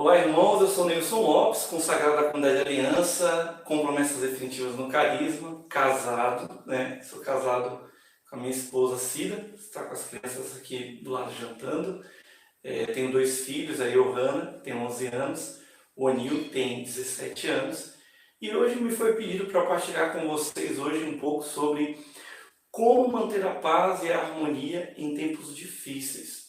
Olá, irmãos, eu sou Nilson Lopes, consagrado da Comunidade Aliança, com promessas definitivas no carisma, casado, né? Sou casado com a minha esposa Cida, está com as crianças aqui do lado jantando. Tenho 2 filhos, a Johanna, tem 11 anos, o Anil tem 17 anos. E hoje me foi pedido para partilhar com vocês hoje um pouco sobre como manter a paz e a harmonia em tempos difíceis,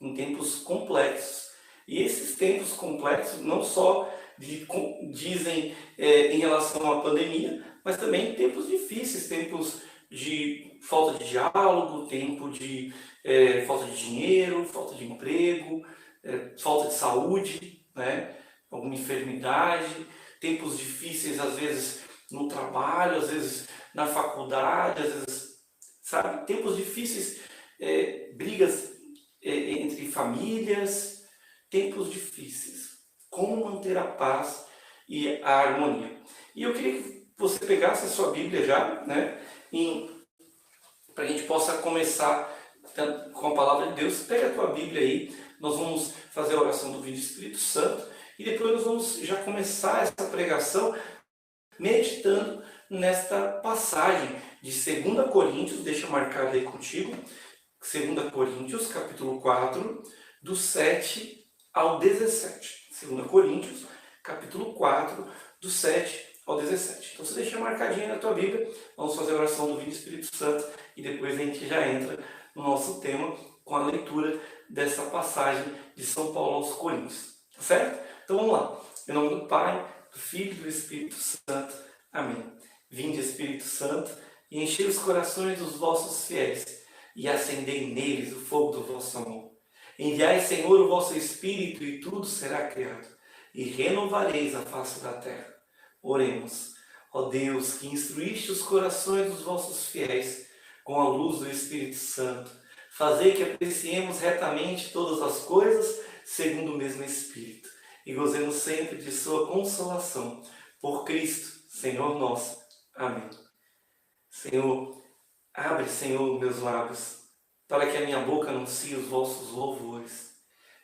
em tempos complexos. E esses tempos complexos não só dizem em relação à pandemia, mas também tempos difíceis, tempos de falta de diálogo, tempo de falta de dinheiro, falta de emprego, falta de saúde, né? Alguma enfermidade, tempos difíceis às vezes no trabalho, às vezes na faculdade, às vezes, sabe, tempos difíceis, brigas entre famílias, tempos difíceis, como manter a paz e a harmonia. E eu queria que você pegasse a sua Bíblia já, né, para a gente possa começar com a palavra de Deus. Pega a tua Bíblia aí, nós vamos fazer a oração do Vinho do Espírito Santo e depois nós vamos já começar essa pregação meditando nesta passagem de 2 Coríntios, deixa marcado aí contigo, 2 Coríntios, capítulo 4, do 7 ao 17. 2 Coríntios, capítulo 4, do 7 ao 17. Então, você deixa marcadinho na tua Bíblia, vamos fazer a oração do Vinho do Espírito Santo e depois a gente já entra no nosso tema com a leitura dessa passagem de São Paulo aos Coríntios. Tá certo? Então, vamos lá. Em nome do Pai, do Filho e do Espírito Santo. Amém. Vinde, Espírito Santo, e enchei os corações dos vossos fiéis e acendei neles o fogo do vosso amor. Enviai, Senhor, o vosso Espírito, e tudo será criado, e renovareis a face da terra. Oremos. Ó Deus, que instruíste os corações dos vossos fiéis com a luz do Espírito Santo, fazei que apreciemos retamente todas as coisas segundo o mesmo Espírito, e gozemos sempre de sua consolação. Por Cristo, Senhor nosso. Amém. Senhor, abre, Senhor, meus lábios, para que a minha boca anuncie os vossos louvores.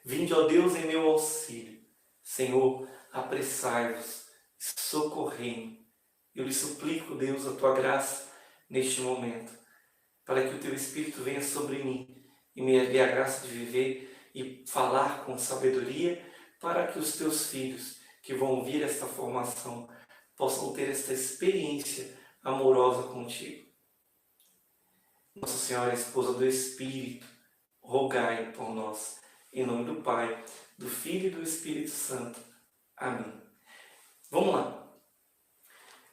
Vinde, ó Deus, em meu auxílio. Senhor, apressai-vos, socorrei-me. Eu lhe suplico, Deus, a tua graça neste momento, para que o teu Espírito venha sobre mim e me dê a graça de viver e falar com sabedoria, para que os teus filhos que vão ouvir esta formação possam ter esta experiência amorosa contigo. Nossa Senhora, esposa do Espírito, rogai por nós. Em nome do Pai, do Filho e do Espírito Santo. Amém. Vamos lá.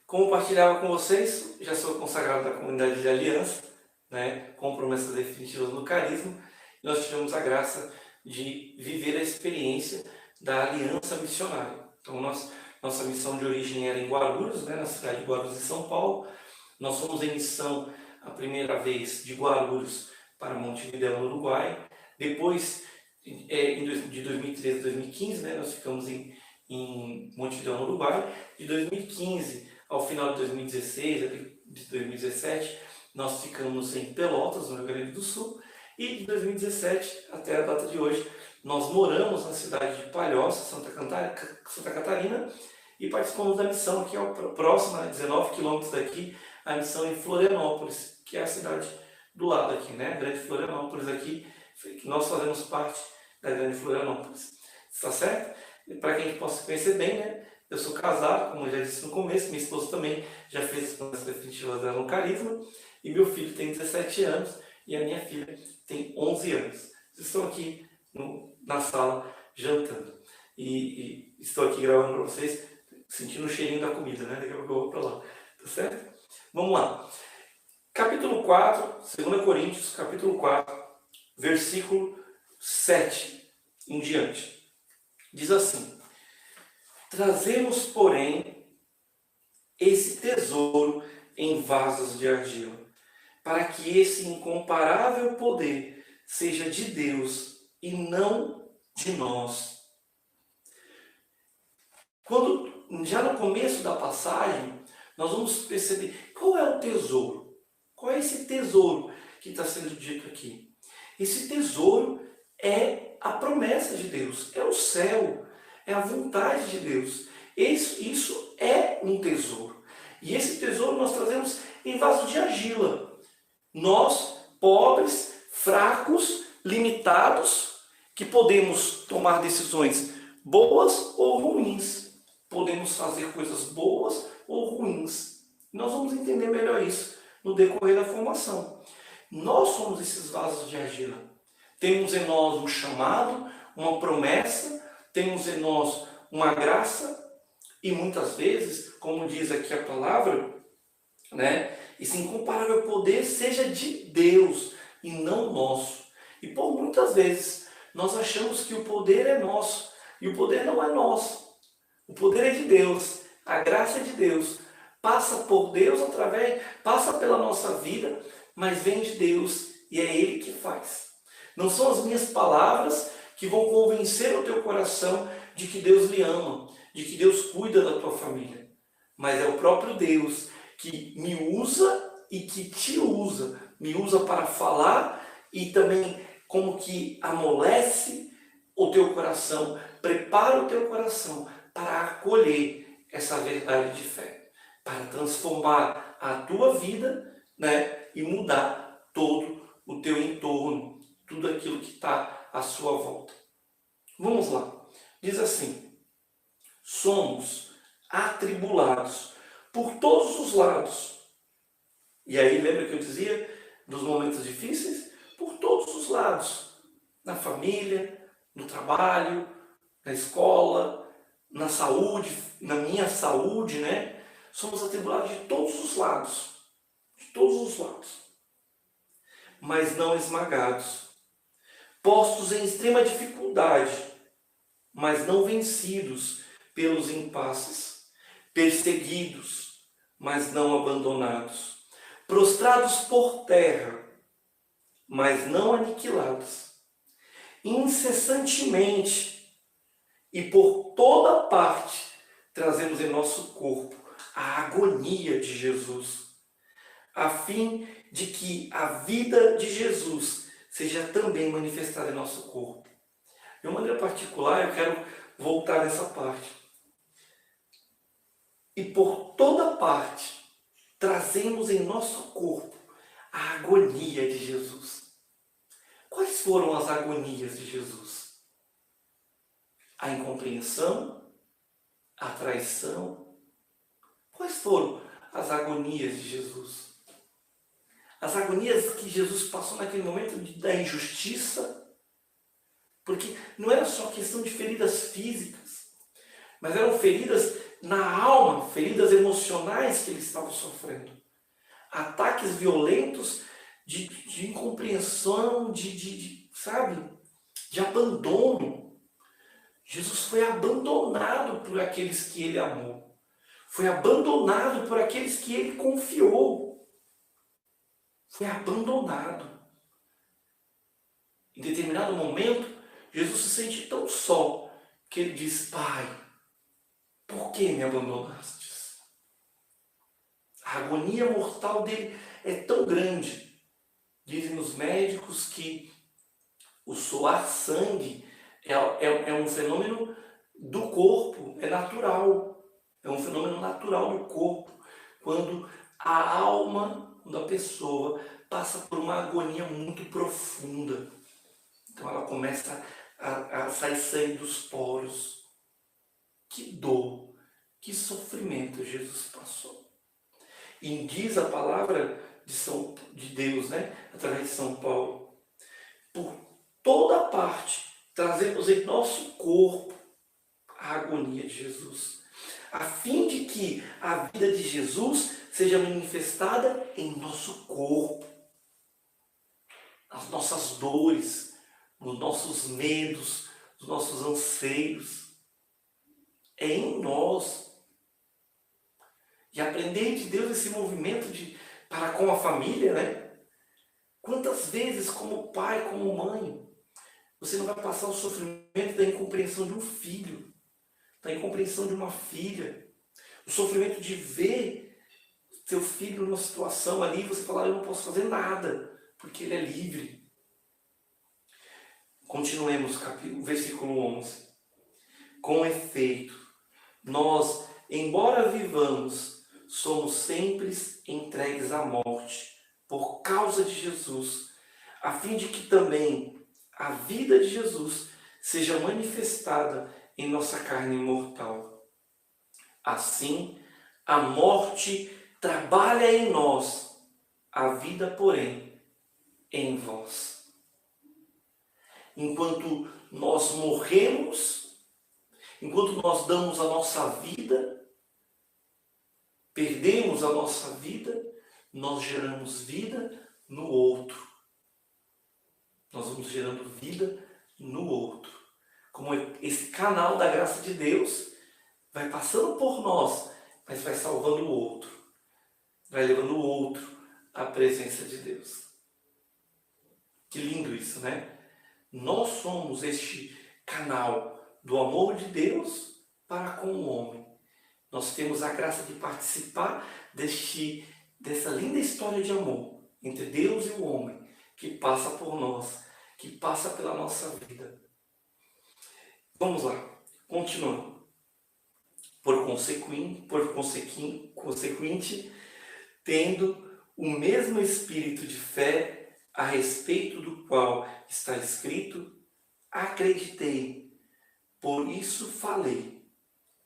Como partilhava com vocês, já sou consagrado da Comunidade de Aliança, né, com promessas definitivas no carisma. E nós tivemos a graça de viver a experiência da Aliança Missionária. Então, nossa missão de origem era em Guarulhos, né, na cidade de Guarulhos, em São Paulo. Nós fomos em missão a primeira vez de Guarulhos para Montevidéu, no Uruguai. Depois, de 2013 a 2015, né, nós ficamos em Montevidéu, no Uruguai. De 2015 ao final de 2016, de 2017, nós ficamos em Pelotas, no Rio Grande do Sul. E de 2017 até a data de hoje, nós moramos na cidade de Palhoça, Santa Catarina, e participamos da missão aqui próxima, 19 quilômetros daqui, a missão em Florianópolis, que é a cidade do lado aqui, né? Grande Florianópolis aqui, que nós fazemos parte da Grande Florianópolis. Está certo? E para quem possa conhecer bem, né? Eu sou casado, como eu já disse no começo, minha esposa também já fez as promessas definitivas dela no carisma, e meu filho tem 17 anos e a minha filha tem 11 anos. Vocês estão aqui na sala jantando. E estou aqui gravando para vocês, sentindo o cheirinho da comida, né? Daqui a pouco eu vou para lá. Tá certo? Vamos lá. Capítulo 4, 2 Coríntios, capítulo 4, versículo 7 em diante. Diz assim: trazemos, porém, esse tesouro em vasos de argila, para que esse incomparável poder seja de Deus e não de nós. Já no começo da passagem, nós vamos perceber qual é o tesouro. Qual é esse tesouro que está sendo dito aqui? Esse tesouro é a promessa de Deus, é o céu, é a vontade de Deus. Isso é um tesouro. E esse tesouro nós trazemos em vaso de argila. Nós, pobres, fracos, limitados, que podemos tomar decisões boas ou ruins. Podemos fazer coisas boas ou ruins. Nós vamos entender melhor isso no decorrer da formação. Nós somos esses vasos de argila. Temos em nós um chamado, uma promessa, temos em nós uma graça, e muitas vezes, como diz aqui a palavra, né, esse incomparável poder seja de Deus e não nosso. E por muitas vezes nós achamos que o poder é nosso, e o poder não é nosso. O poder é de Deus, a graça é de Deus. Passa por Deus passa pela nossa vida, mas vem de Deus e é Ele que faz. Não são as minhas palavras que vão convencer o teu coração de que Deus lhe ama, de que Deus cuida da tua família. Mas é o próprio Deus que me usa e que te usa. Me usa para falar e também como que amolece o teu coração, prepara o teu coração para acolher essa verdade de fé, para transformar a tua vida, né, e mudar todo o teu entorno, tudo aquilo que está à sua volta. Vamos lá. Diz assim: somos atribulados por todos os lados. E aí, lembra que eu dizia dos momentos difíceis? Por todos os lados. Na família, no trabalho, na escola, na saúde, na minha saúde, né? Somos atribulados de todos os lados. De todos os lados. Mas não esmagados. Postos em extrema dificuldade, mas não vencidos pelos impasses. Perseguidos, mas não abandonados. Prostrados por terra, mas não aniquilados. Incessantemente e por toda parte trazemos em nosso corpo a agonia de Jesus, a fim de que a vida de Jesus seja também manifestada em nosso corpo. De uma maneira particular, eu quero voltar nessa parte. E por toda parte trazemos em nosso corpo a agonia de Jesus. Quais foram as agonias de Jesus? A incompreensão, a traição. Quais foram as agonias de Jesus? As agonias que Jesus passou naquele momento da injustiça, porque não era só questão de feridas físicas, mas eram feridas na alma, feridas emocionais que ele estava sofrendo. Ataques violentos de incompreensão, sabe, de abandono. Jesus foi abandonado por aqueles que ele amou. Foi abandonado por aqueles que ele confiou. Foi abandonado. Em determinado momento, Jesus se sente tão só que ele diz: Pai, por que me abandonastes? A agonia mortal dele é tão grande. Dizem os médicos que o suar sangue é um fenômeno do corpo, é natural. É um fenômeno natural do corpo. Quando a alma da pessoa passa por uma agonia muito profunda. Então ela começa a sair sangue dos poros. Que dor, que sofrimento Jesus passou. E diz a palavra de Deus, né, através de São Paulo: por toda parte trazemos em nosso corpo a agonia de Jesus, a fim de que a vida de Jesus seja manifestada em nosso corpo, nas nossas dores, nos nossos medos, nos nossos anseios. É em nós. E aprender de Deus esse movimento para com a família, né? Quantas vezes, como pai, como mãe, você não vai passar o sofrimento da incompreensão de um filho, da incompreensão de uma filha, o sofrimento de ver seu filho numa situação ali e você falar: eu não posso fazer nada, porque ele é livre. Continuemos, versículo 11. Com efeito, nós, embora vivamos, somos sempre entregues à morte por causa de Jesus, a fim de que também a vida de Jesus seja manifestada em nossa carne mortal. Assim, a morte trabalha em nós, a vida, porém, em vós. Enquanto nós morremos, enquanto nós damos a nossa vida, perdemos a nossa vida, nós geramos vida no outro. Nós vamos gerando vida no outro. Como esse canal da graça de Deus vai passando por nós, mas vai salvando o outro. Vai levando o outro à presença de Deus. Que lindo isso, né? Nós somos este canal do amor de Deus para com o homem. Nós temos a graça de participar dessa linda história de amor entre Deus e o homem, que passa por nós, que passa pela nossa vida. Vamos lá, continuando. Por consequente, tendo o mesmo espírito de fé, a respeito do qual está escrito, acreditei, por isso falei.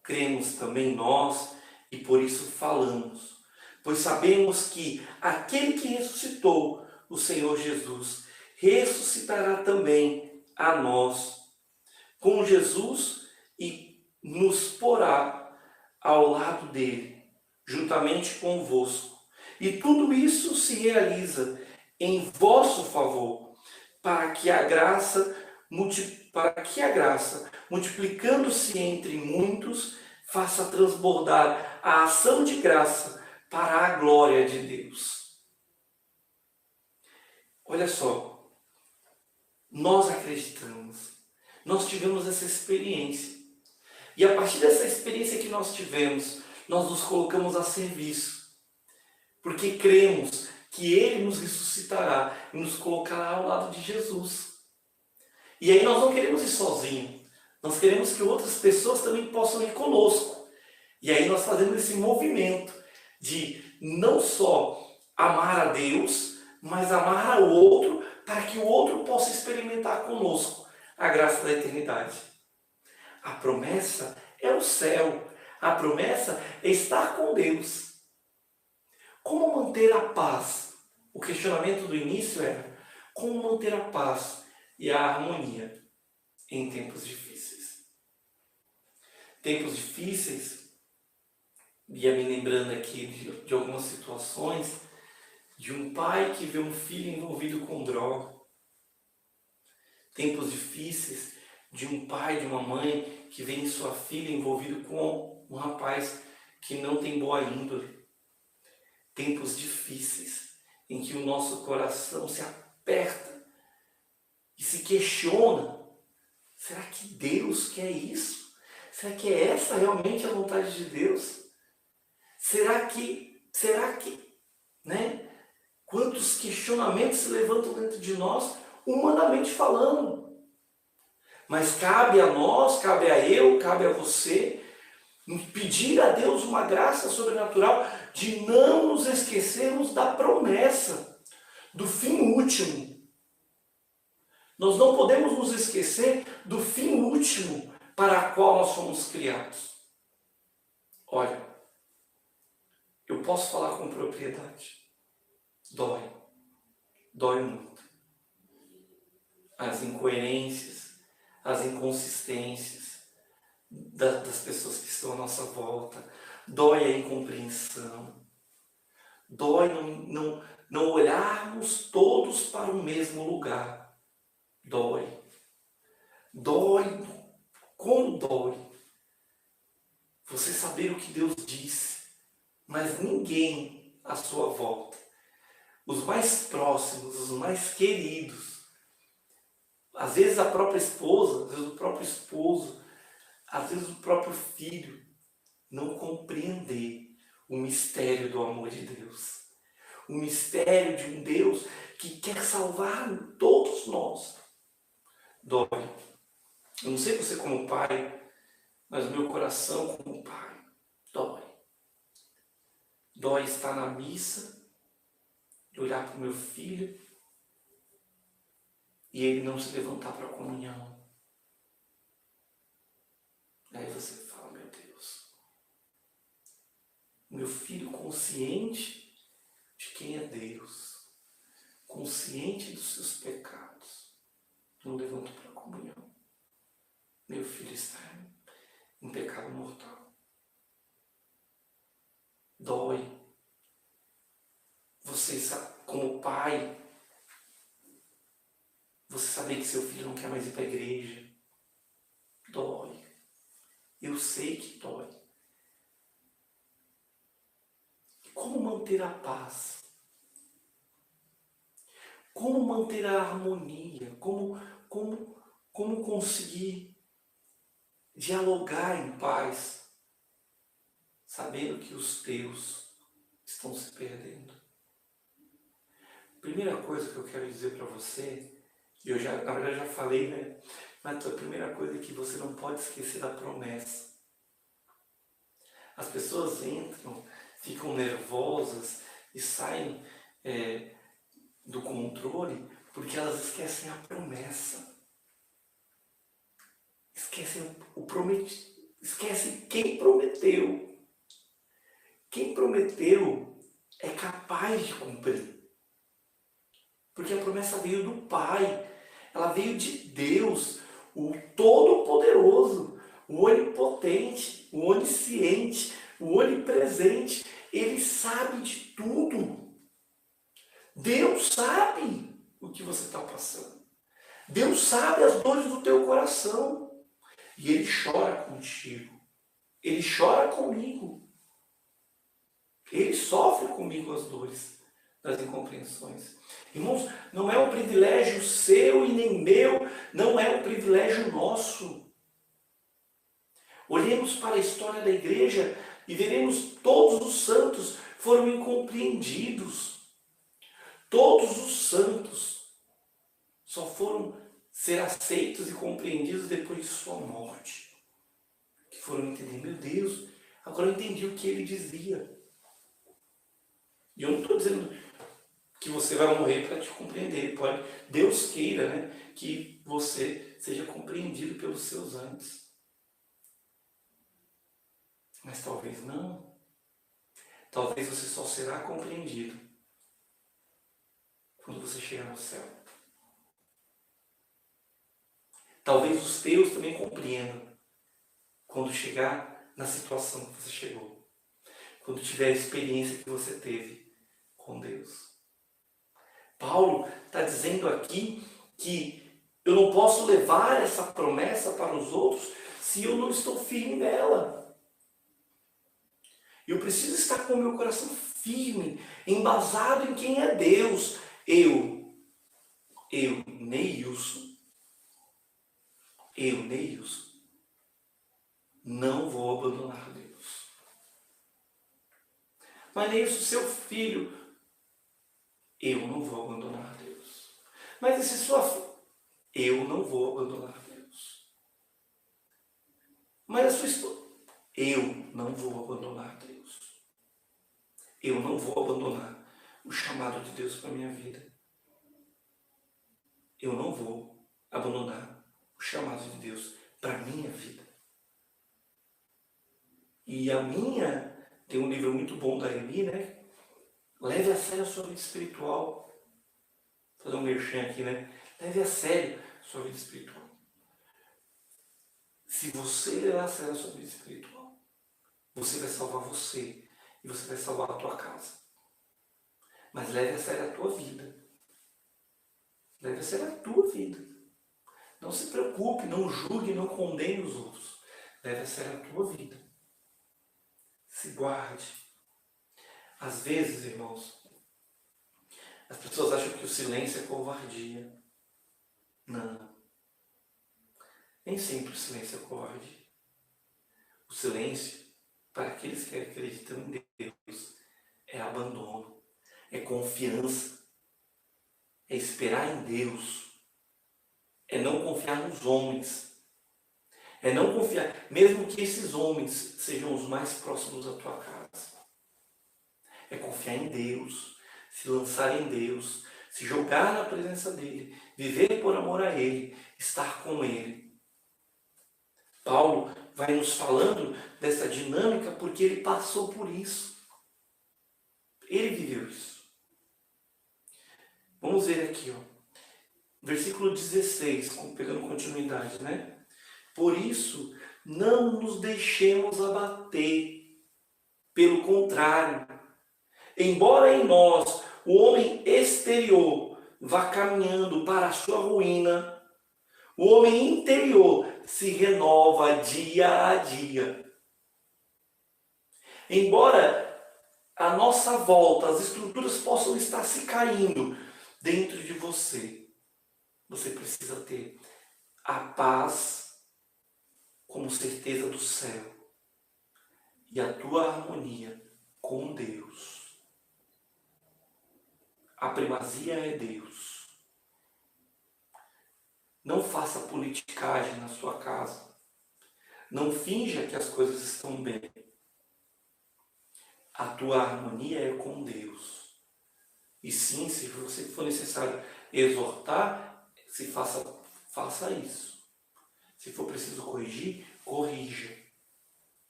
Cremos também nós e por isso falamos, pois sabemos que aquele que ressuscitou o Senhor Jesus ressuscitará também a nós com Jesus e nos porá ao lado dele, juntamente convosco. E tudo isso se realiza em vosso favor, para que a graça, multiplicando-se entre muitos, faça transbordar a ação de graça para a glória de Deus. Olha só, nós acreditamos, nós tivemos essa experiência. E a partir dessa experiência que nós tivemos, nós nos colocamos a serviço. Porque cremos que Ele nos ressuscitará e nos colocará ao lado de Jesus. E aí nós não queremos ir sozinhos. Nós queremos que outras pessoas também possam ir conosco. E aí nós fazemos esse movimento de não só amar a Deus, mas amar ao outro, para que o outro possa experimentar conosco a graça da eternidade. A promessa é o céu. A promessa é estar com Deus. Como manter a paz? O questionamento do início era: como manter a paz e a harmonia em tempos difíceis? Tempos difíceis, ia me lembrando aqui de algumas situações de um pai que vê um filho envolvido com droga. Tempos difíceis de um pai, de uma mãe que vê sua filha envolvido com um rapaz que não tem boa índole. Tempos difíceis em que o nosso coração se aperta e se questiona: será que Deus quer isso? Será que é essa realmente a vontade de Deus? Será que, né? Quantos questionamentos se levantam dentro de nós, humanamente falando. Mas cabe a nós, cabe a eu, cabe a você, pedir a Deus uma graça sobrenatural de não nos esquecermos da promessa, do fim último. Nós não podemos nos esquecer do fim último para o qual nós fomos criados. Olha, eu posso falar com propriedade. Dói muito. As incoerências, as inconsistências das pessoas que estão à nossa volta. Dói a incompreensão. Dói não olharmos todos para o mesmo lugar. Dói. Como dói. Você saber o que Deus disse, mas ninguém à sua volta. Os mais próximos, os mais queridos. Às vezes a própria esposa, às vezes o próprio esposo, às vezes o próprio filho, não compreender o mistério do amor de Deus. O mistério de um Deus que quer salvar todos nós. Dói. Eu não sei você como pai, Mas o meu coração, como pai, dói. Dói estar na missa, de olhar para o meu filho e ele não se levantar para a comunhão. Aí você fala, meu Deus, meu filho consciente de quem é Deus, consciente dos seus pecados, não levanta para a comunhão. Meu filho está em pecado mortal. Dói. Você, como pai, você saber que seu filho não quer mais ir para a igreja. Dói. Eu sei que dói. E como manter a paz? Como manter a harmonia? Como conseguir dialogar em paz, sabendo que os teus estão se perdendo? Primeira coisa que eu quero dizer para você, na verdade já falei, né? Mas a primeira coisa é que você não pode esquecer da promessa. As pessoas entram, ficam nervosas e saem do controle porque elas esquecem a promessa. Esquecem o prometido. Esquecem quem prometeu. Quem prometeu é capaz de cumprir. Porque a promessa veio do Pai. Ela veio de Deus, o Todo-Poderoso, o Onipotente, o Onisciente, o Onipresente. Ele sabe de tudo. Deus sabe o que você está passando. Deus sabe as dores do teu coração. E Ele chora contigo. Ele chora comigo. Ele sofre comigo as dores das incompreensões. Irmãos, não é um privilégio seu e nem meu, não é um privilégio nosso. Olhemos para a história da igreja e veremos todos os santos foram incompreendidos. Todos os santos só foram ser aceitos e compreendidos depois de sua morte. Que foram entender, meu Deus, agora eu entendi o que ele dizia. E eu não estou dizendo que você vai morrer para te compreender. Pode, Deus queira, né, que você seja compreendido pelos seus antes. Mas talvez não. Talvez você só será compreendido quando você chegar no céu. Talvez os teus também compreendam quando chegar na situação que você chegou. Quando tiver a experiência que você teve com Deus. Paulo está dizendo aqui que eu não posso levar essa promessa para os outros se eu não estou firme nela. Eu preciso estar com o meu coração firme, embasado em quem é Deus. Eu, Neilson, não vou abandonar Deus. Mas Neilson, seu filho, eu não vou abandonar Deus. Mas esse sua filha, eu não vou abandonar Deus. Mas a sua esposa, eu não vou abandonar Deus. Eu não vou abandonar o chamado de Deus para a minha vida. Eu não vou abandonar o chamado de Deus para a minha vida. E tem um livro muito bom da Amy, né? Leve a sério a sua vida espiritual. Vou fazer um merchan aqui, né? Leve a sério a sua vida espiritual. Se você levar a sério a sua vida espiritual, você vai salvar você e você vai salvar a tua casa. Mas leve a sério a tua vida. Leve a sério a tua vida. Não se preocupe, não julgue, não condene os outros. Leve a sério a tua vida. Se guarde. Às vezes, irmãos, as pessoas acham que o silêncio é covardia. Não. Nem sempre o silêncio é covardia. O silêncio, para aqueles que acreditam em Deus, é abandono, é confiança, é esperar em Deus, é não confiar nos homens, É não confiar, mesmo que esses homens sejam os mais próximos da tua casa. É confiar em Deus, se lançar em Deus, se jogar na presença dEle, viver por amor a Ele, estar com Ele. Paulo vai nos falando dessa dinâmica porque ele passou por isso. Ele viveu isso. Vamos ver aqui, ó. Versículo 16, pegando continuidade, né? Por isso, não nos deixemos abater. Pelo contrário, embora em nós o homem exterior vá caminhando para a sua ruína, o homem interior se renova dia a dia. Embora à nossa volta as estruturas possam estar se caindo dentro de você, você precisa ter a paz como certeza do céu e a tua harmonia com Deus. A primazia é Deus. Não faça politicagem na sua casa. Não finja que as coisas estão bem. A tua harmonia é com Deus. E sim, se você for necessário exortar, faça isso. Se for preciso corrigir, corrija.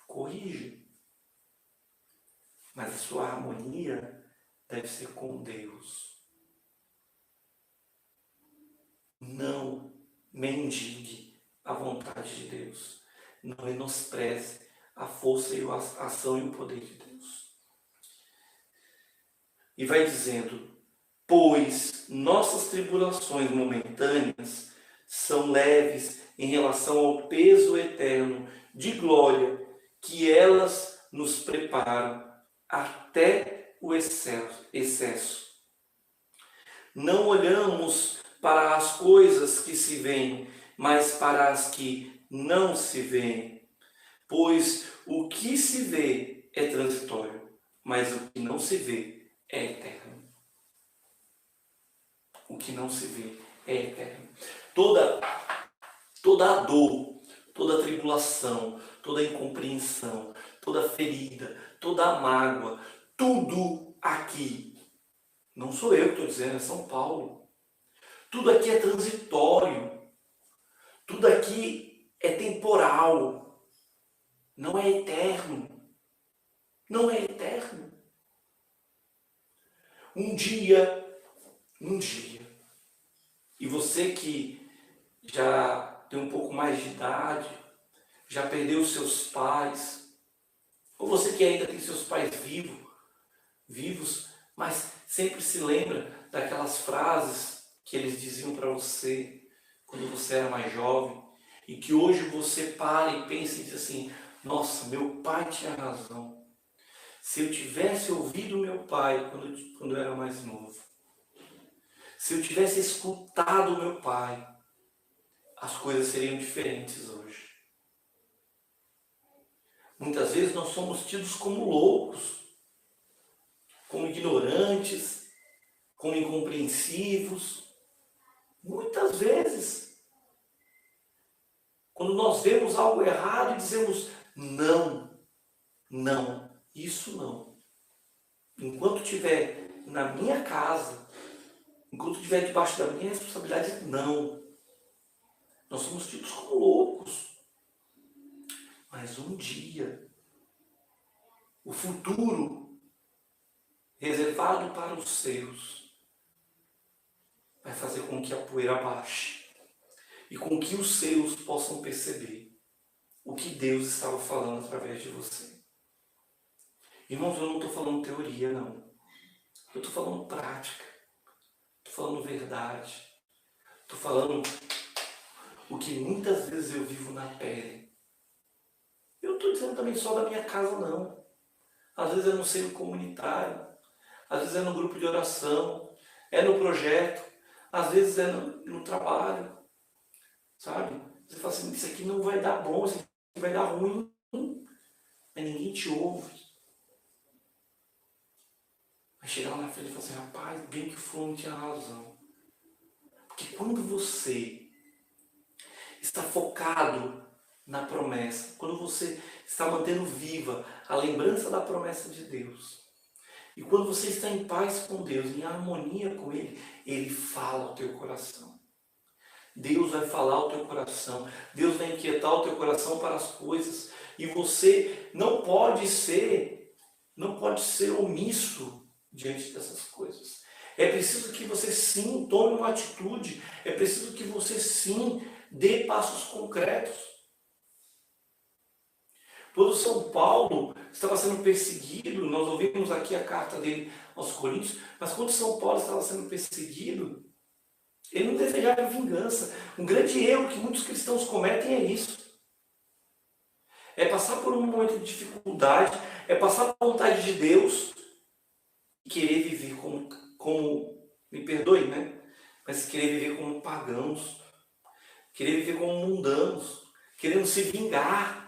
Corrija. Mas a sua harmonia deve ser com Deus. Não mendigue a vontade de Deus. Não menospreze a força e a ação e o poder de Deus. E vai dizendo, pois nossas tribulações momentâneas são leves em relação ao peso eterno de glória que elas nos preparam até o excesso. Não olhamos para as coisas que se veem, mas para as que não se veem. Pois o que se vê é transitório, mas o que não se vê é eterno. O que não se vê é eterno. Toda a dor, toda a tribulação, toda a incompreensão, toda a ferida, toda a mágoa, tudo aqui, não sou eu que estou dizendo, é São Paulo. Tudo aqui é transitório. Tudo aqui é temporal. Não é eterno. Não é eterno. Um dia, e você que já tem um pouco mais de idade, já perdeu seus pais, ou você que ainda tem seus pais vivos, mas sempre se lembra daquelas frases que eles diziam para você quando você era mais jovem, e que hoje você para e pensa e diz assim, nossa, meu pai tinha razão. Se eu tivesse ouvido meu pai quando eu era mais novo, se eu tivesse escutado meu pai, as coisas seriam diferentes hoje. Muitas vezes nós somos tidos como loucos, como ignorantes, como incompreensivos. Muitas vezes. Quando nós vemos algo errado e dizemos, não, isso não. Enquanto estiver na minha casa, enquanto estiver debaixo da minha responsabilidade, não. Nós somos tidos como loucos. Mas um dia, o futuro reservado para os seus vai fazer com que a poeira baixe e com que os seus possam perceber o que Deus estava falando através de você. Irmãos, eu não estou falando teoria, não. Eu estou falando prática. Estou falando verdade. Estou falando o que muitas vezes eu vivo na pele. Eu não estou dizendo também só da minha casa, não. Às vezes é no seio comunitário. Às vezes é no grupo de oração. É no projeto. Às vezes é no trabalho. Sabe? Você fala assim, isso aqui não vai dar bom, isso aqui vai dar ruim. Mas ninguém te ouve. Vai chegar lá na frente e falar assim, rapaz, bem que o fulano tinha razão. Porque quando você está focado na promessa, quando você está mantendo viva a lembrança da promessa de Deus, e quando você está em paz com Deus, em harmonia com Ele, Ele fala ao teu coração. Deus vai falar ao teu coração. Deus vai inquietar o teu coração para as coisas. E você não pode ser omisso diante dessas coisas. É preciso que você sim tome uma atitude. É preciso que você sim dê passos concretos. Quando São Paulo estava sendo perseguido, nós ouvimos aqui a carta dele aos Coríntios, mas quando São Paulo estava sendo perseguido, ele não desejava vingança. Um grande erro que muitos cristãos cometem é isso. É passar por um momento de dificuldade, é passar por vontade de Deus e querer viver como, me perdoe, né? Mas querer viver como pagãos, querer viver como mundanos, querendo se vingar.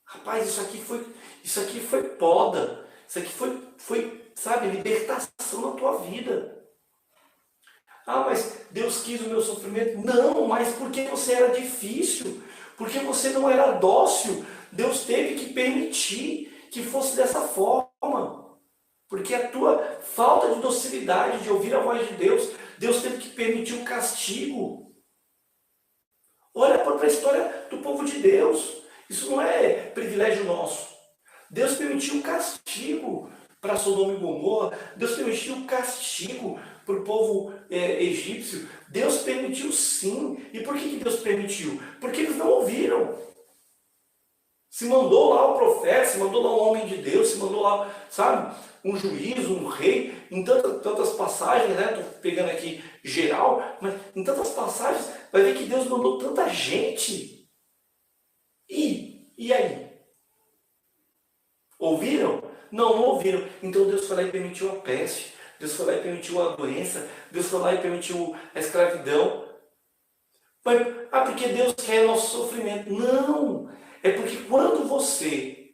Rapaz, isso aqui foi poda, isso aqui foi, sabe, libertação na tua vida. Ah, mas Deus quis o meu sofrimento. Não, mas porque você era difícil, porque você não era dócil, Deus teve que permitir que fosse dessa forma. Porque a tua falta de docilidade, de ouvir a voz de Deus, Deus teve que permitir o castigo. Olha para a história do povo de Deus. Isso não é privilégio nosso. Deus permitiu um castigo para Sodoma e Gomorra. Deus permitiu um castigo para o povo egípcio. Deus permitiu sim. E por que Deus permitiu? Porque eles não ouviram. Se mandou lá o profeta, se mandou lá um homem de Deus, se mandou lá, sabe, um juiz, um rei, em tantas passagens, né? Estou pegando aqui geral, mas em tantas passagens, vai ver que Deus mandou tanta gente. E aí? Ouviram? Não ouviram. Então Deus foi lá e permitiu a peste. Deus foi lá e permitiu a doença. Deus foi lá e permitiu a escravidão. Mas, porque Deus quer nosso sofrimento. Não! É porque quando você...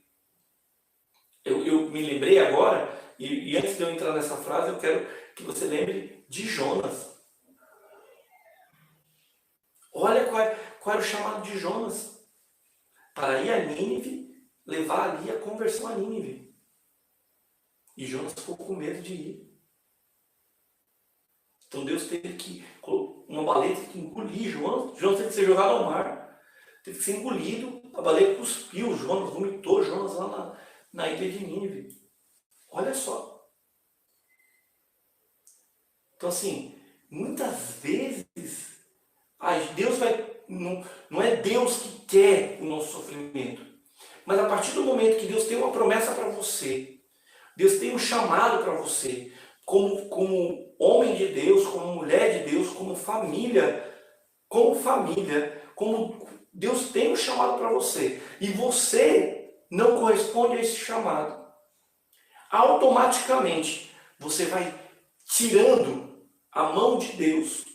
Eu me lembrei agora, e antes de eu entrar nessa frase, eu quero que você lembre de Jonas. Olha qual era o chamado de Jonas. Para ir a Nínive, levar ali a conversão a Nínive. E Jonas ficou com medo de ir. Então Deus teve que, uma baleia teve que engolir Jonas. Jonas teve que ser jogado ao mar. Teve que ser engolido. A baleia cuspiu Jonas, vomitou Jonas lá na ilha de Nínive. Olha só. Então assim, muitas vezes, Deus vai... Não é Deus que quer o nosso sofrimento. Mas a partir do momento que Deus tem uma promessa para você, Deus tem um chamado para você, como homem de Deus, como mulher de Deus, como família, como Deus tem um chamado para você, e você não corresponde a esse chamado, automaticamente você vai tirando a mão de Deus,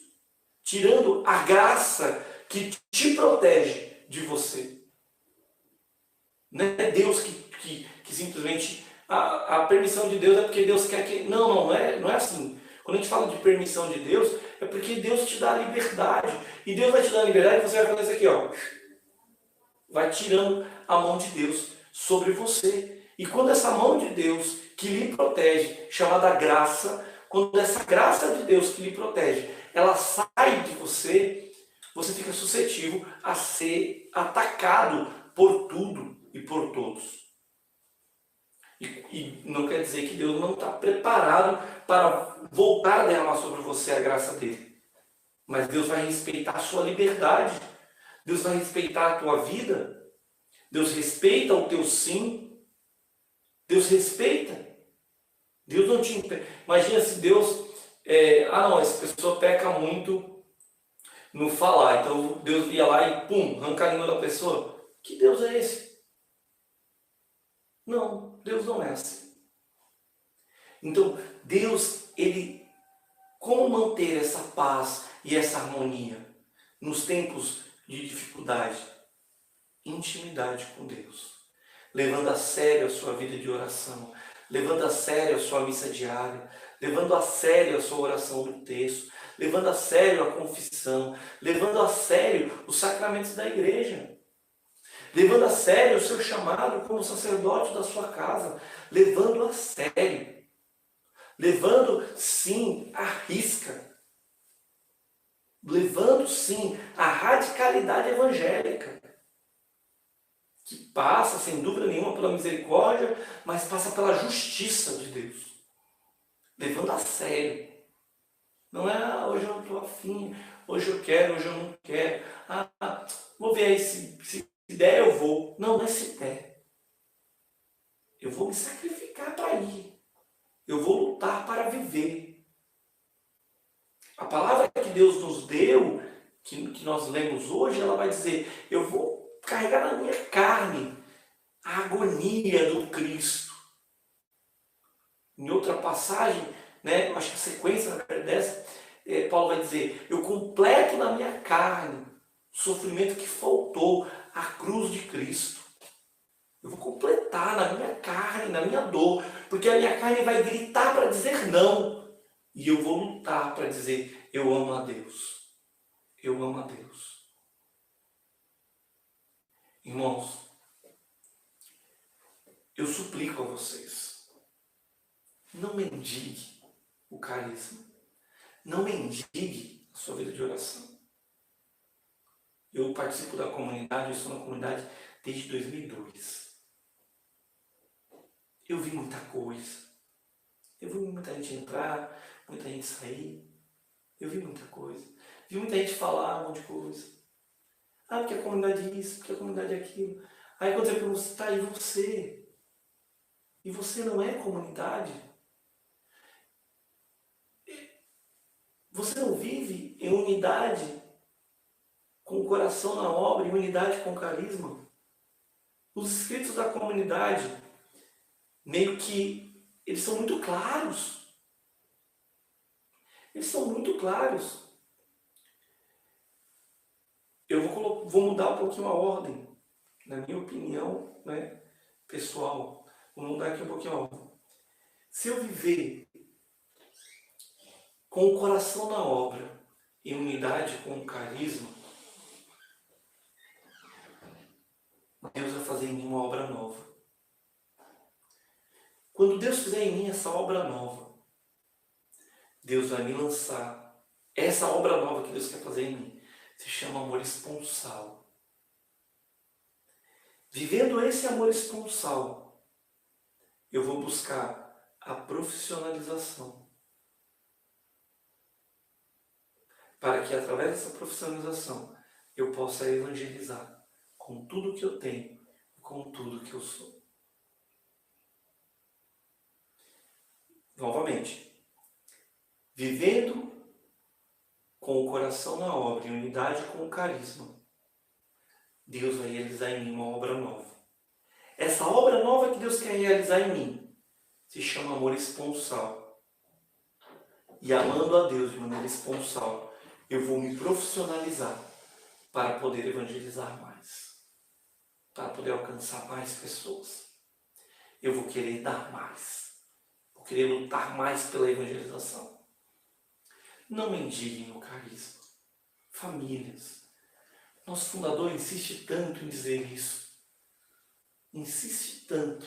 tirando a graça que te protege de você. Não é Deus que simplesmente... A permissão de Deus é porque Deus quer que... Não é assim. Quando a gente fala de permissão de Deus, é porque Deus te dá liberdade. E Deus vai te dar liberdade e você vai fazer isso aqui, ó. Vai tirando a mão de Deus sobre você. E quando essa mão de Deus que lhe protege, chamada graça, quando essa graça de Deus que lhe protege, ela sai de você, você fica suscetível a ser atacado por tudo e por todos. E não quer dizer que Deus não está preparado para voltar a derramar sobre você a graça dele. Mas Deus vai respeitar a sua liberdade. Deus vai respeitar a tua vida. Deus respeita o teu sim. Deus respeita. Deus não te... Imagina se Deus... essa pessoa peca muito no falar. Então Deus ia lá e pum, arranca a língua da pessoa. Que Deus é esse? Não, Deus não é assim. Então, Deus, como manter essa paz e essa harmonia nos tempos de dificuldade? Intimidade com Deus. Levando a sério a sua vida de oração, levando a sério a sua missa diária, levando a sério a sua oração do texto, levando a sério a confissão, levando a sério os sacramentos da igreja, levando a sério o seu chamado como sacerdote da sua casa, levando a sério, levando sim a risca, levando sim a radicalidade evangélica, que passa, sem dúvida nenhuma, pela misericórdia, mas passa pela justiça de Deus. Levando a sério. Não é, hoje eu não estou afim, hoje eu quero, hoje eu não quero. Vou ver aí, se der eu vou. Não, não é se der. Eu vou me sacrificar para ir. Eu vou lutar para viver. A palavra que Deus nos deu, que nós lemos hoje, ela vai dizer, eu vou carregar na minha carne a agonia do Cristo. Em outra passagem, né, eu acho que a sequência dessa, Paulo vai dizer, eu completo na minha carne o sofrimento que faltou, a cruz de Cristo. Eu vou completar na minha carne, na minha dor, porque a minha carne vai gritar para dizer não, e eu vou lutar para dizer, eu amo a Deus. Eu amo a Deus. Irmãos, eu suplico a vocês, não mendigue o carisma, não mendigue a sua vida de oração. Eu participo da comunidade, eu estou na comunidade desde 2002. Eu vi muita coisa, eu vi muita gente entrar, muita gente sair, eu vi muita coisa, vi muita gente falar um monte de coisa. Porque a comunidade é isso, porque a comunidade é aquilo. Aí quando você pergunta, tá, e você? E você não é comunidade? Você não vive em unidade com o coração na obra, em unidade com o carisma? Os escritos da comunidade, meio que, eles são muito claros. Eles são muito claros. Eu vou mudar um pouquinho a ordem, na minha opinião, né, pessoal. Vou mudar aqui um pouquinho a ordem. Se eu viver com o coração na obra, em unidade com o carisma, Deus vai fazer em mim uma obra nova. Quando Deus fizer em mim essa obra nova, Deus vai me lançar. Essa obra nova que Deus quer fazer em mim se chama amor esponsal. Vivendo esse amor esponsal, eu vou buscar a profissionalização. Para que através dessa profissionalização eu possa evangelizar com tudo que eu tenho, com tudo que eu sou. Novamente, vivendo com o coração na obra, em unidade com o carisma, Deus vai realizar em mim uma obra nova. Essa obra nova que Deus quer realizar em mim se chama amor esponsal. E amando a Deus de maneira esponsal, eu vou me profissionalizar para poder evangelizar mais, para poder alcançar mais pessoas. Eu vou querer dar mais, vou querer lutar mais pela evangelização. Não mendiguem o carisma. Famílias. Nosso fundador insiste tanto em dizer isso. Insiste tanto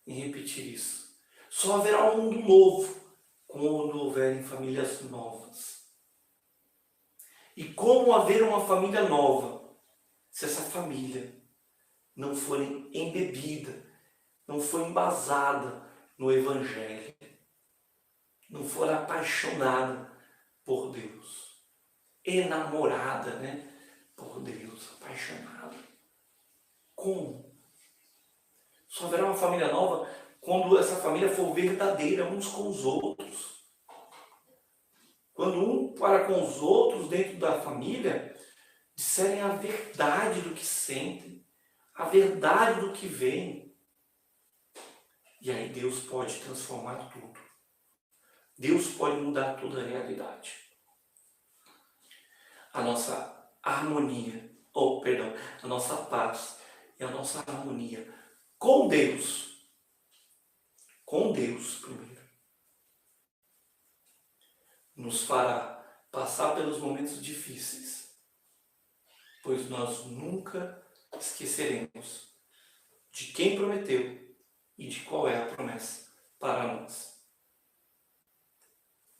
em repetir isso. Só haverá um mundo novo quando houverem famílias novas. E como haver uma família nova se essa família não for embebida, não for embasada no Evangelho, não for apaixonada por Deus, enamorada, né, por Deus, apaixonada? Como? Só haverá uma família nova quando essa família for verdadeira uns com os outros. Quando um para com os outros dentro da família disserem a verdade do que sentem, a verdade do que veem. E aí Deus pode transformar tudo. Deus pode mudar toda a realidade. A nossa harmonia, a nossa paz e a nossa harmonia com Deus primeiro, nos fará passar pelos momentos difíceis, pois nós nunca esqueceremos de quem prometeu e de qual é a promessa para nós.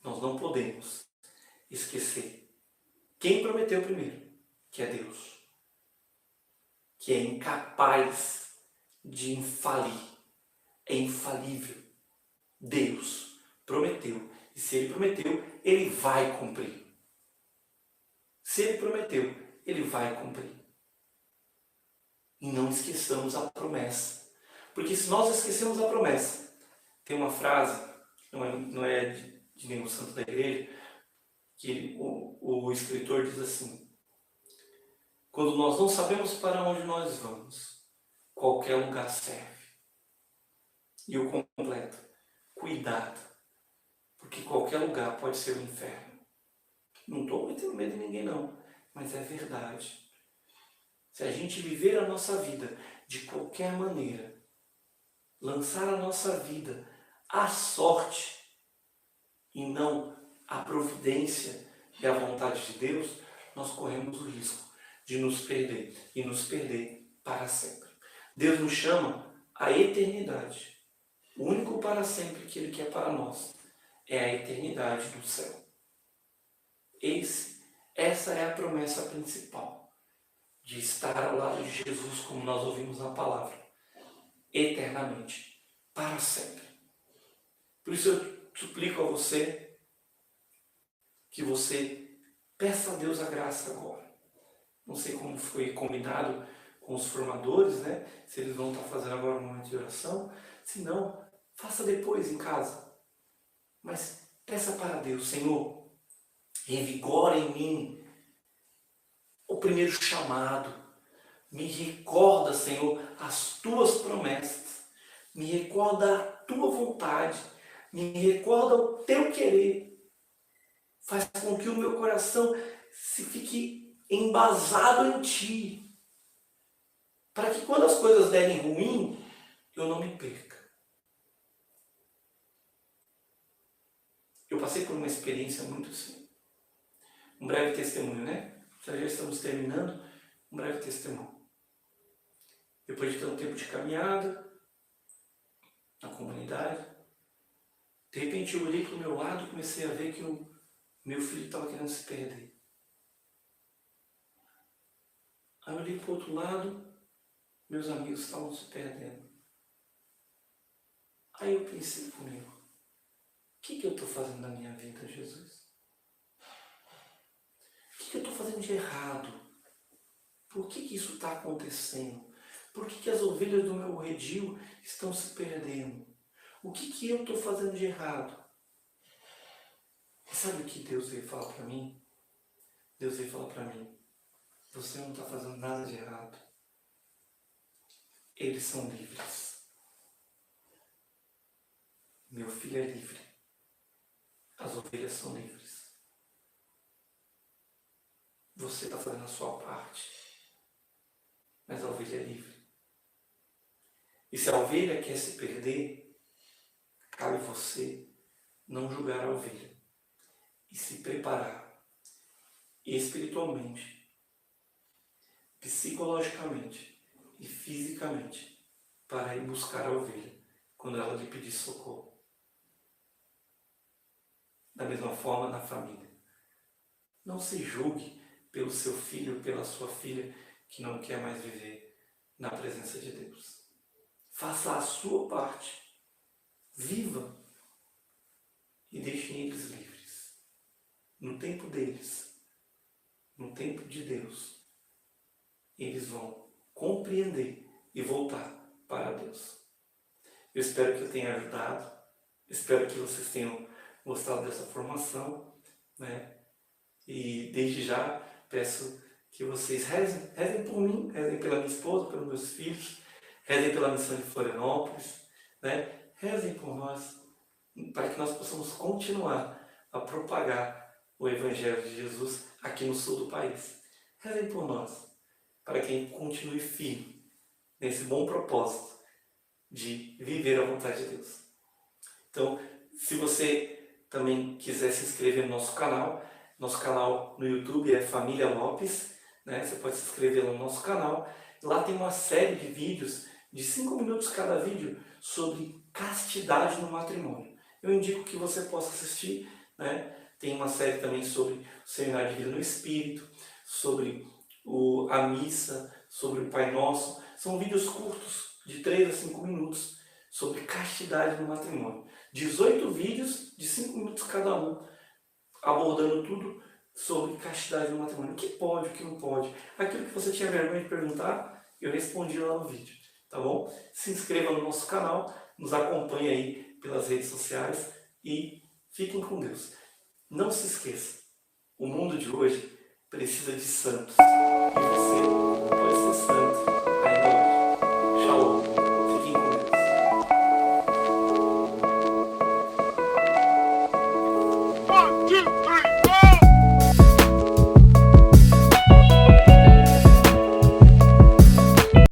Nós não podemos esquecer quem prometeu primeiro, que é Deus, que é incapaz de falir, é infalível. Deus prometeu, e se Ele prometeu, Ele vai cumprir. Se Ele prometeu, Ele vai cumprir. E não esqueçamos a promessa, porque se nós esquecemos a promessa, tem uma frase, não é de nenhum santo da igreja, que o escritor diz assim: quando nós não sabemos para onde nós vamos, qualquer lugar serve. E o completo: cuidado, porque qualquer lugar pode ser o inferno. Não estou metendo medo em ninguém não, mas é verdade. Se a gente viver a nossa vida de qualquer maneira, lançar a nossa vida à sorte e não à providência e à vontade de Deus, nós corremos o risco de nos perder e nos perder para sempre. Deus nos chama à eternidade. O único para sempre que Ele quer para nós é a eternidade do céu. Essa é a promessa principal, de estar ao lado de Jesus, como nós ouvimos na palavra, eternamente, para sempre. Por isso eu suplico a você que você peça a Deus a graça agora. Não sei como foi combinado com os formadores, né? Se eles vão estar fazendo agora um momento de oração. Se não, faça depois em casa. Mas peça para Deus: Senhor, revigora em mim o primeiro chamado. Me recorda, Senhor, as tuas promessas. Me recorda a tua vontade. Me recorda o teu querer. Faz com que o meu coração se fique embasado em ti. Para que quando as coisas derem ruim, eu não me perca. Eu passei por uma experiência muito assim. Um breve testemunho, né? Já estamos terminando. Um breve testemunho. Depois de tanto tempo de caminhada na comunidade, de repente eu olhei para o meu lado e comecei a ver que o meu filho estava querendo se perder. Aí eu olhei para o outro lado, meus amigos estavam se perdendo. Aí eu pensei comigo: o que eu estou fazendo na minha vida, Jesus? O que eu estou fazendo de errado? Por que isso está acontecendo? Por que as ovelhas do meu redil estão se perdendo? O que eu estou fazendo de errado? E sabe o que Deus veio falar para mim? Deus veio falar para mim: você não está fazendo nada de errado. Eles são livres. Meu filho é livre. As ovelhas são livres. Você está fazendo a sua parte, mas a ovelha é livre. E se a ovelha quer se perder, cabe você não julgar a ovelha e se preparar espiritualmente, psicologicamente e fisicamente para ir buscar a ovelha quando ela lhe pedir socorro. Da mesma forma na família. Não se julgue pelo seu filho ou pela sua filha que não quer mais viver na presença de Deus. Faça a sua parte. Viva e deixem eles livres. No tempo deles, no tempo de Deus, eles vão compreender e voltar para Deus. Eu espero que eu tenha ajudado. Espero que vocês tenham gostado dessa formação, né? E desde já peço que vocês rezem por mim, rezem pela minha esposa, pelos meus filhos, rezem pela missão de Florianópolis, né? Rezem por nós, para que nós possamos continuar a propagar o Evangelho de Jesus aqui no sul do país. Rezem por nós, para que a gente continue firme nesse bom propósito de viver a vontade de Deus. Então, se você também quiser se inscrever no nosso canal no YouTube é Família Lopes, né? Você pode se inscrever no nosso canal. Lá tem uma série de vídeos, de 5 minutos cada vídeo, sobre castidade no matrimônio. Eu indico que você possa assistir, né? Tem uma série também sobre o seminário de vida no Espírito, sobre a missa, sobre o Pai Nosso. São vídeos curtos, de 3 a 5 minutos, sobre castidade no matrimônio. 18 vídeos de 5 minutos cada um, abordando tudo sobre castidade no matrimônio. O que pode, o que não pode. Aquilo que você tinha vergonha de perguntar, eu respondi lá no vídeo, tá bom? Se inscreva no nosso canal, nos acompanhe aí pelas redes sociais e fiquem com Deus. Não se esqueça, o mundo de hoje precisa de santos. E você